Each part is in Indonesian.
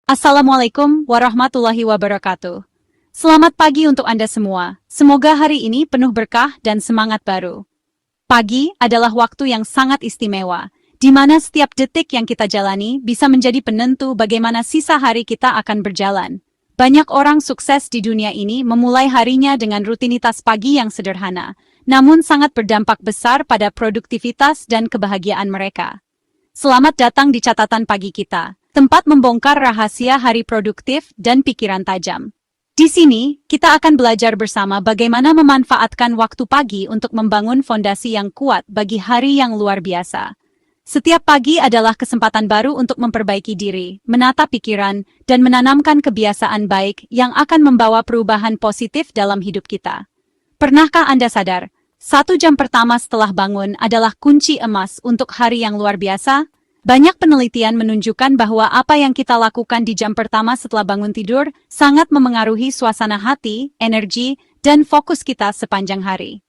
Assalamualaikum warahmatullahi wabarakatuh. Selamat pagi untuk Anda semua. Semoga hari ini penuh berkah dan semangat baru. Pagi adalah waktu yang sangat istimewa, di mana setiap detik yang kita jalani bisa menjadi penentu bagaimana sisa hari kita akan berjalan. Banyak orang sukses di dunia ini memulai harinya dengan rutinitas pagi yang sederhana, namun sangat berdampak besar pada produktivitas dan kebahagiaan mereka. Selamat datang di catatan pagi kita, tempat membongkar rahasia hari produktif dan pikiran tajam. Di sini, kita akan belajar bersama bagaimana memanfaatkan waktu pagi untuk membangun fondasi yang kuat bagi hari yang luar biasa. Setiap pagi adalah kesempatan baru untuk memperbaiki diri, menata pikiran, dan menanamkan kebiasaan baik yang akan membawa perubahan positif dalam hidup kita. Pernahkah Anda sadar, 1 jam pertama setelah bangun adalah kunci emas untuk hari yang luar biasa? Banyak penelitian menunjukkan bahwa apa yang kita lakukan di jam pertama setelah bangun tidur sangat memengaruhi suasana hati, energi, dan fokus kita sepanjang hari.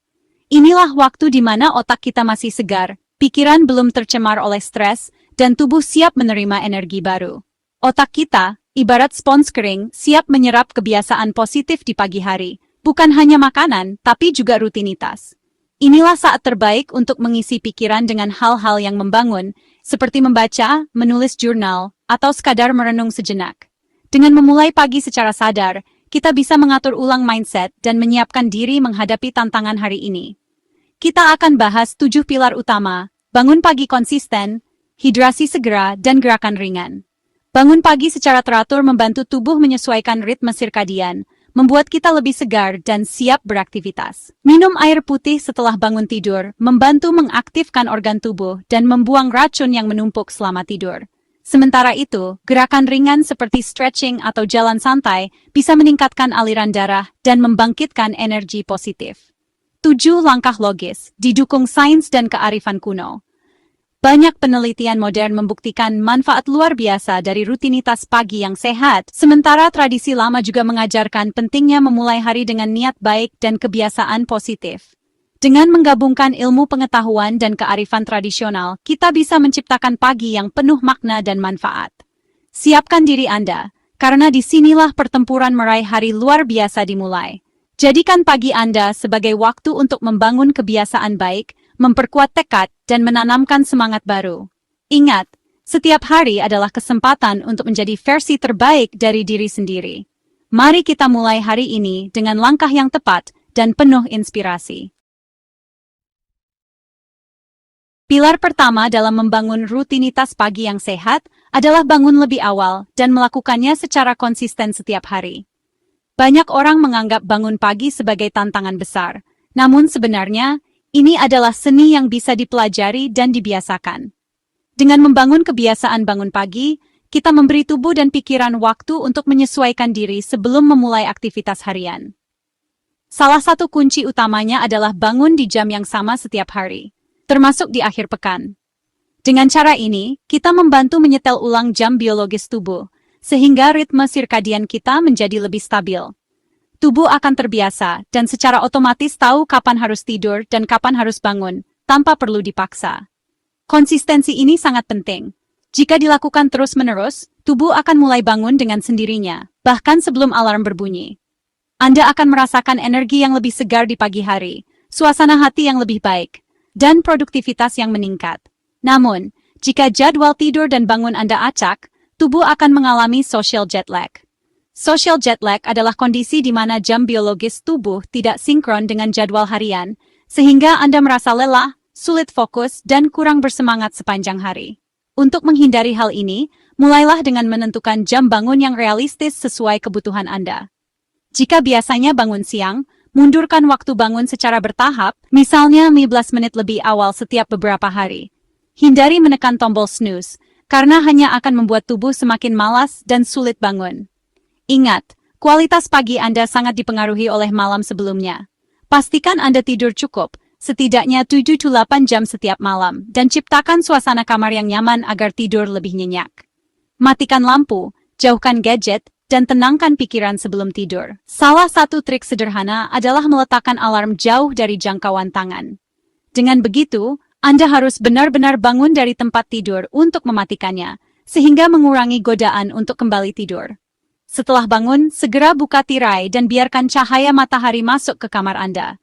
Inilah waktu di mana otak kita masih segar, pikiran belum tercemar oleh stres, dan tubuh siap menerima energi baru. Otak kita, ibarat spons kering, siap menyerap kebiasaan positif di pagi hari, bukan hanya makanan, tapi juga rutinitas. Inilah saat terbaik untuk mengisi pikiran dengan hal-hal yang membangun, seperti membaca, menulis jurnal, atau sekadar merenung sejenak. Dengan memulai pagi secara sadar, kita bisa mengatur ulang mindset dan menyiapkan diri menghadapi tantangan hari ini. Kita akan bahas 7 pilar utama: bangun pagi konsisten, hidrasi segera, dan gerakan ringan. Bangun pagi secara teratur membantu tubuh menyesuaikan ritme sirkadian, membuat kita lebih segar dan siap beraktivitas. Minum air putih setelah bangun tidur membantu mengaktifkan organ tubuh dan membuang racun yang menumpuk selama tidur. Sementara itu, gerakan ringan seperti stretching atau jalan santai bisa meningkatkan aliran darah dan membangkitkan energi positif. 7 langkah logis, didukung sains dan kearifan kuno. Banyak penelitian modern membuktikan manfaat luar biasa dari rutinitas pagi yang sehat, sementara tradisi lama juga mengajarkan pentingnya memulai hari dengan niat baik dan kebiasaan positif. Dengan menggabungkan ilmu pengetahuan dan kearifan tradisional, kita bisa menciptakan pagi yang penuh makna dan manfaat. Siapkan diri Anda, karena disinilah pertempuran meraih hari luar biasa dimulai. Jadikan pagi Anda sebagai waktu untuk membangun kebiasaan baik, memperkuat tekad, dan menanamkan semangat baru. Ingat, setiap hari adalah kesempatan untuk menjadi versi terbaik dari diri sendiri. Mari kita mulai hari ini dengan langkah yang tepat dan penuh inspirasi. Pilar pertama dalam membangun rutinitas pagi yang sehat adalah bangun lebih awal dan melakukannya secara konsisten setiap hari. Banyak orang menganggap bangun pagi sebagai tantangan besar, namun sebenarnya ini adalah seni yang bisa dipelajari dan dibiasakan. Dengan membangun kebiasaan bangun pagi, kita memberi tubuh dan pikiran waktu untuk menyesuaikan diri sebelum memulai aktivitas harian. Salah satu kunci utamanya adalah bangun di jam yang sama setiap hari, termasuk di akhir pekan. Dengan cara ini, kita membantu menyetel ulang jam biologis tubuh, sehingga ritme sirkadian kita menjadi lebih stabil. Tubuh akan terbiasa dan secara otomatis tahu kapan harus tidur dan kapan harus bangun, tanpa perlu dipaksa. Konsistensi ini sangat penting. Jika dilakukan terus-menerus, tubuh akan mulai bangun dengan sendirinya, bahkan sebelum alarm berbunyi. Anda akan merasakan energi yang lebih segar di pagi hari, suasana hati yang lebih baik, dan produktivitas yang meningkat. Namun, jika jadwal tidur dan bangun Anda acak, tubuh akan mengalami social jet lag. Social jet lag adalah kondisi di mana jam biologis tubuh tidak sinkron dengan jadwal harian, sehingga Anda merasa lelah, sulit fokus, dan kurang bersemangat sepanjang hari. Untuk menghindari hal ini, mulailah dengan menentukan jam bangun yang realistis sesuai kebutuhan Anda. Jika biasanya bangun siang, mundurkan waktu bangun secara bertahap, misalnya 15 menit lebih awal setiap beberapa hari. Hindari menekan tombol snooze, karena hanya akan membuat tubuh semakin malas dan sulit bangun. Ingat, kualitas pagi Anda sangat dipengaruhi oleh malam sebelumnya. Pastikan Anda tidur cukup, setidaknya 7-8 jam setiap malam, dan ciptakan suasana kamar yang nyaman agar tidur lebih nyenyak. Matikan lampu, jauhkan gadget, dan tenangkan pikiran sebelum tidur. Salah satu trik sederhana adalah meletakkan alarm jauh dari jangkauan tangan. Dengan begitu, Anda harus benar-benar bangun dari tempat tidur untuk mematikannya, sehingga mengurangi godaan untuk kembali tidur. Setelah bangun, segera buka tirai dan biarkan cahaya matahari masuk ke kamar Anda.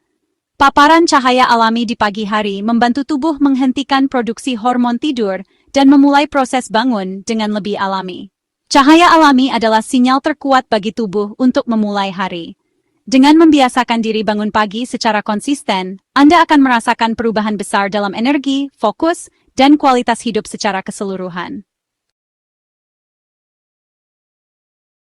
Paparan cahaya alami di pagi hari membantu tubuh menghentikan produksi hormon tidur dan memulai proses bangun dengan lebih alami. Cahaya alami adalah sinyal terkuat bagi tubuh untuk memulai hari. Dengan membiasakan diri bangun pagi secara konsisten, Anda akan merasakan perubahan besar dalam energi, fokus, dan kualitas hidup secara keseluruhan.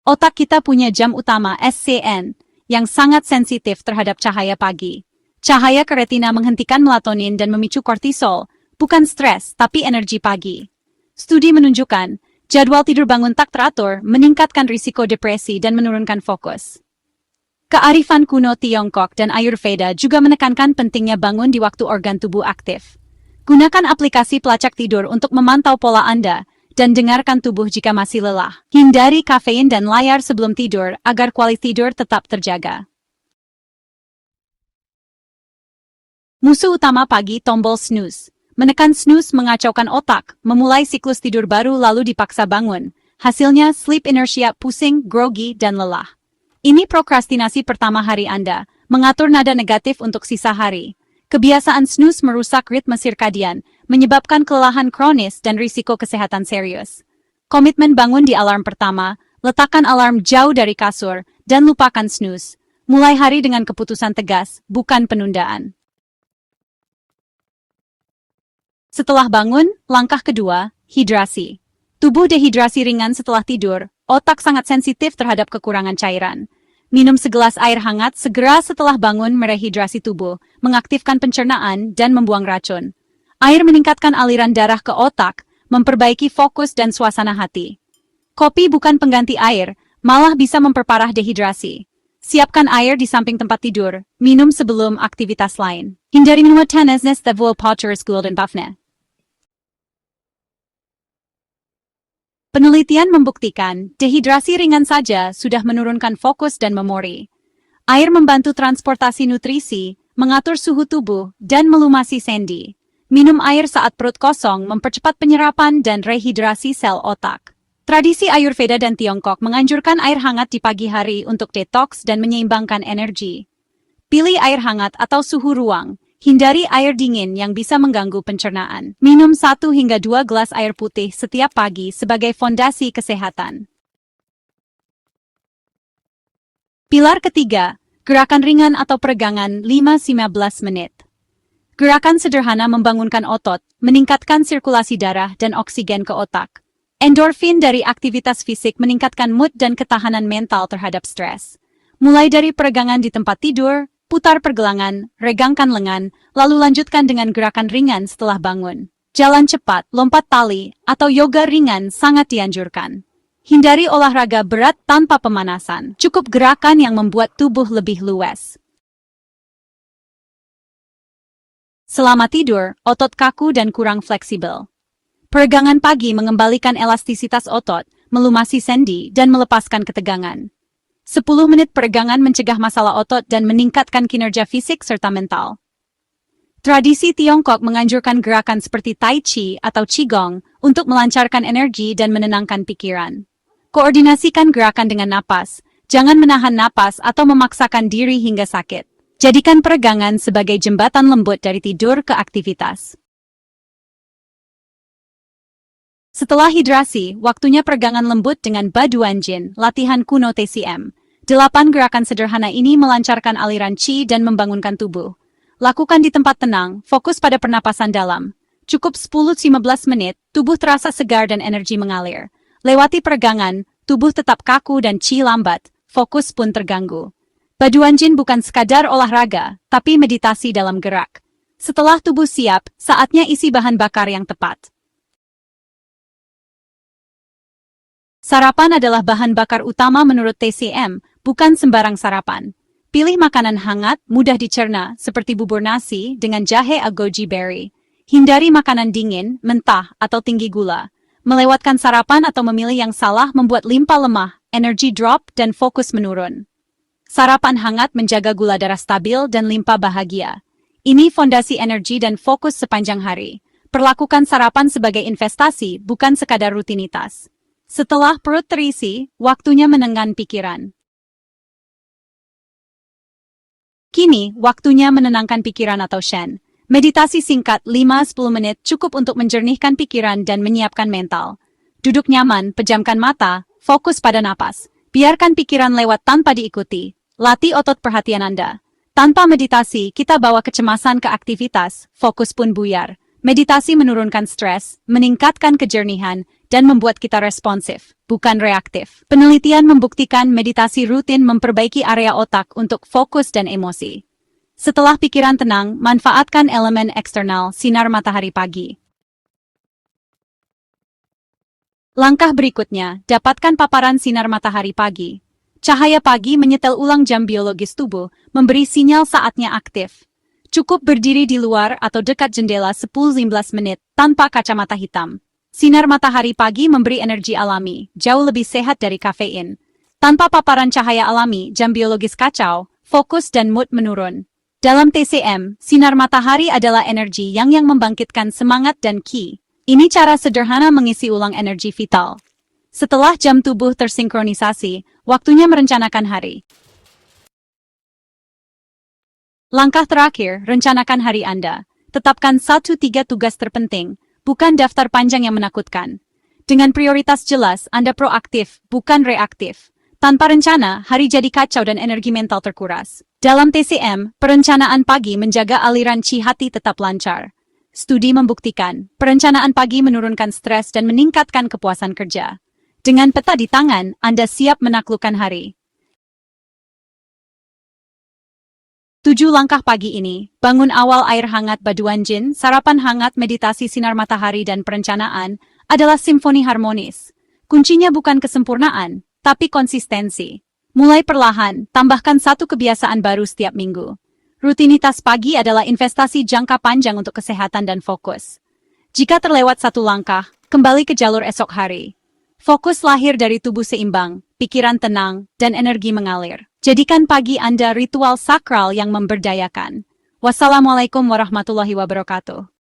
Otak kita punya jam utama SCN yang sangat sensitif terhadap cahaya pagi. Cahaya ke retina menghentikan melatonin dan memicu kortisol, bukan stres tapi energi pagi. Studi menunjukkan, jadwal tidur bangun tak teratur meningkatkan risiko depresi dan menurunkan fokus. Kearifan kuno Tiongkok dan Ayurveda juga menekankan pentingnya bangun di waktu organ tubuh aktif. Gunakan aplikasi pelacak tidur untuk memantau pola Anda dan dengarkan tubuh jika masih lelah. Hindari kafein dan layar sebelum tidur agar kualitas tidur tetap terjaga. Musuh utama pagi tombol snooze. Menekan snooze mengacaukan otak, memulai siklus tidur baru lalu dipaksa bangun. Hasilnya sleep inertia, pusing, grogi, dan lelah. Ini prokrastinasi pertama hari Anda, mengatur nada negatif untuk sisa hari. Kebiasaan snooze merusak ritme sirkadian, menyebabkan kelelahan kronis dan risiko kesehatan serius. Komitmen bangun di alarm pertama, letakkan alarm jauh dari kasur, dan lupakan snooze. Mulai hari dengan keputusan tegas, bukan penundaan. Setelah bangun, langkah kedua, hidrasi. Tubuh dehidrasi ringan setelah tidur, otak sangat sensitif terhadap kekurangan cairan. Minum segelas air hangat segera setelah bangun merehidrasi tubuh, mengaktifkan pencernaan dan membuang racun. Air meningkatkan aliran darah ke otak, memperbaiki fokus dan suasana hati. Kopi bukan pengganti air, malah bisa memperparah dehidrasi. Siapkan air di samping tempat tidur, minum sebelum aktivitas lain. Hindari minuman tenesnes tevuo poters gulden bafne. Penelitian membuktikan, dehidrasi ringan saja sudah menurunkan fokus dan memori. Air membantu transportasi nutrisi, mengatur suhu tubuh, dan melumasi sendi. Minum air saat perut kosong mempercepat penyerapan dan rehidrasi sel otak. Tradisi Ayurveda dan Tiongkok menganjurkan air hangat di pagi hari untuk detoks dan menyeimbangkan energi. Pilih air hangat atau suhu ruang. Hindari air dingin yang bisa mengganggu pencernaan. Minum 1 hingga 2 gelas air putih setiap pagi sebagai fondasi kesehatan. Pilar ketiga, gerakan ringan atau peregangan 5-15 menit. Gerakan sederhana membangunkan otot, meningkatkan sirkulasi darah dan oksigen ke otak. Endorfin dari aktivitas fisik meningkatkan mood dan ketahanan mental terhadap stres. Mulai dari peregangan di tempat tidur, putar pergelangan, regangkan lengan, lalu lanjutkan dengan gerakan ringan setelah bangun. Jalan cepat, lompat tali, atau yoga ringan sangat dianjurkan. Hindari olahraga berat tanpa pemanasan. Cukup gerakan yang membuat tubuh lebih luwes. Selama tidur, otot kaku dan kurang fleksibel. Peregangan pagi mengembalikan elastisitas otot, melumasi sendi, dan melepaskan ketegangan. 10 menit peregangan mencegah masalah otot dan meningkatkan kinerja fisik serta mental. Tradisi Tiongkok menganjurkan gerakan seperti Tai Chi atau Qigong untuk melancarkan energi dan menenangkan pikiran. Koordinasikan gerakan dengan napas, jangan menahan napas atau memaksakan diri hingga sakit. Jadikan peregangan sebagai jembatan lembut dari tidur ke aktivitas. Setelah hidrasi, waktunya peregangan lembut dengan Baduanjin, latihan kuno TCM. 8 gerakan sederhana ini melancarkan aliran qi dan membangunkan tubuh. Lakukan di tempat tenang, fokus pada pernapasan dalam. Cukup 10-15 menit, tubuh terasa segar dan energi mengalir. Lewati peregangan, tubuh tetap kaku dan qi lambat, fokus pun terganggu. Baduanjin bukan sekadar olahraga, tapi meditasi dalam gerak. Setelah tubuh siap, saatnya isi bahan bakar yang tepat. Sarapan adalah bahan bakar utama menurut TCM, bukan sembarang sarapan. Pilih makanan hangat, mudah dicerna, seperti bubur nasi dengan jahe goji berry. Hindari makanan dingin, mentah, atau tinggi gula. Melewatkan sarapan atau memilih yang salah membuat limpa lemah, energi drop, dan fokus menurun. Sarapan hangat menjaga gula darah stabil dan limpa bahagia. Ini fondasi energi dan fokus sepanjang hari. Perlakukan sarapan sebagai investasi, bukan sekadar rutinitas. Setelah perut terisi, waktunya menenangkan pikiran. Kini, waktunya menenangkan pikiran atau Shen. Meditasi singkat 5-10 menit cukup untuk menjernihkan pikiran dan menyiapkan mental. Duduk nyaman, pejamkan mata, fokus pada napas. Biarkan pikiran lewat tanpa diikuti. Latih otot perhatian Anda. Tanpa meditasi, kita bawa kecemasan ke aktivitas, fokus pun buyar. Meditasi menurunkan stres, meningkatkan kejernihan, dan membuat kita responsif, bukan reaktif. Penelitian membuktikan meditasi rutin memperbaiki area otak untuk fokus dan emosi. Setelah pikiran tenang, manfaatkan elemen eksternal sinar matahari pagi. Langkah berikutnya, dapatkan paparan sinar matahari pagi. Cahaya pagi menyetel ulang jam biologis tubuh, memberi sinyal saatnya aktif. Cukup berdiri di luar atau dekat jendela 10-15 menit tanpa kacamata hitam. Sinar matahari pagi memberi energi alami, jauh lebih sehat dari kafein. Tanpa paparan cahaya alami, jam biologis kacau, fokus dan mood menurun. Dalam TCM, sinar matahari adalah energi yang membangkitkan semangat dan ki. Ini cara sederhana mengisi ulang energi vital. Setelah jam tubuh tersinkronisasi, waktunya merencanakan hari. Langkah terakhir, rencanakan hari Anda. Tetapkan 1-3 tugas terpenting, bukan daftar panjang yang menakutkan. Dengan prioritas jelas, Anda proaktif, bukan reaktif. Tanpa rencana, hari jadi kacau dan energi mental terkuras. Dalam TCM, perencanaan pagi menjaga aliran chi hati tetap lancar. Studi membuktikan, perencanaan pagi menurunkan stres dan meningkatkan kepuasan kerja. Dengan peta di tangan, Anda siap menaklukkan hari. 7 langkah pagi ini, bangun awal air hangat baduan jin, sarapan hangat meditasi sinar matahari dan perencanaan, adalah simfoni harmonis. Kuncinya bukan kesempurnaan, tapi konsistensi. Mulai perlahan, tambahkan 1 kebiasaan baru setiap minggu. Rutinitas pagi adalah investasi jangka panjang untuk kesehatan dan fokus. Jika terlewat 1 langkah, kembali ke jalur esok hari. Fokus lahir dari tubuh seimbang, pikiran tenang, dan energi mengalir. Jadikan pagi Anda ritual sakral yang memberdayakan. Wassalamualaikum warahmatullahi wabarakatuh.